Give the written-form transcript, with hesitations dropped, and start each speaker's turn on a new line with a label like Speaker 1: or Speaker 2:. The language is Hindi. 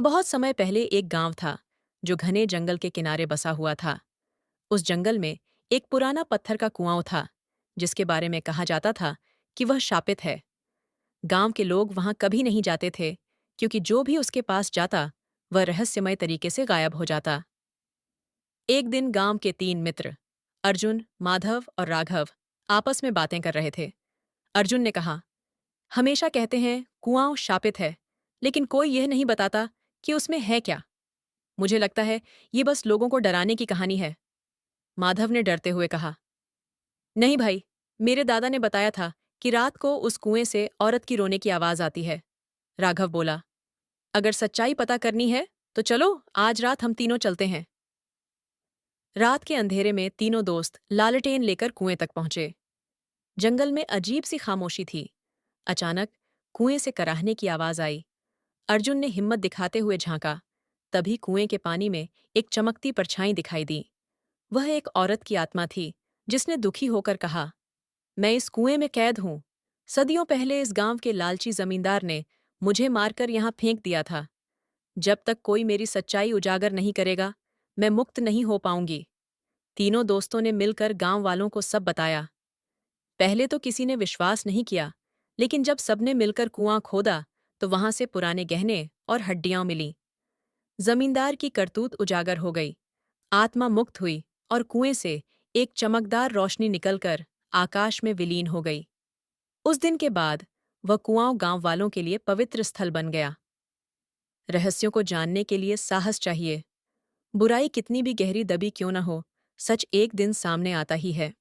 Speaker 1: बहुत समय पहले एक गांव था जो घने जंगल के किनारे बसा हुआ था। उस जंगल में एक पुराना पत्थर का कुआं था जिसके बारे में कहा जाता था कि वह शापित है। गांव के लोग वहां कभी नहीं जाते थे क्योंकि जो भी उसके पास जाता वह रहस्यमय तरीके से गायब हो जाता। एक दिन गांव के तीन मित्र अर्जुन, माधव और राघव आपस में बातें कर रहे थे। अर्जुन ने कहा, हमेशा कहते हैं कुआं शापित है, लेकिन कोई यह नहीं बताता कि उसमें है क्या। मुझे लगता है ये बस लोगों को डराने की कहानी है। माधव ने डरते हुए कहा, नहीं भाई, मेरे दादा ने बताया था कि रात को उस कुएं से औरत की रोने की आवाज आती है। राघव बोला, अगर सच्चाई पता करनी है तो चलो, आज रात हम तीनों चलते हैं। रात के अंधेरे में तीनों दोस्त लालटेन लेकर कुएं तक पहुंचे। जंगल में अजीब सी खामोशी थी। अचानक कुएं से कराहने की आवाज आई। अर्जुन ने हिम्मत दिखाते हुए झांका। तभी कुएं के पानी में एक चमकती परछाई दिखाई दी। वह एक औरत की आत्मा थी जिसने दुखी होकर कहा, मैं इस कुएं में कैद हूं। सदियों पहले इस गांव के लालची जमींदार ने मुझे मारकर यहां फेंक दिया था। जब तक कोई मेरी सच्चाई उजागर नहीं करेगा, मैं मुक्त नहीं हो पाऊंगी। तीनों दोस्तों ने मिलकर गांव वालों को सब बताया। पहले तो किसी ने विश्वास नहीं किया, लेकिन जब सबने मिलकर कुआं खोदा तो वहां से पुराने गहने और हड्डियां मिलीं। जमींदार की करतूत उजागर हो गई। आत्मा मुक्त हुई और कुएं से एक चमकदार रोशनी निकलकर आकाश में विलीन हो गई। उस दिन के बाद वह कुआं गांव वालों के लिए पवित्र स्थल बन गया। रहस्यों को जानने के लिए साहस चाहिए। बुराई कितनी भी गहरी दबी क्यों न हो, सच एक दिन सामने आता ही है।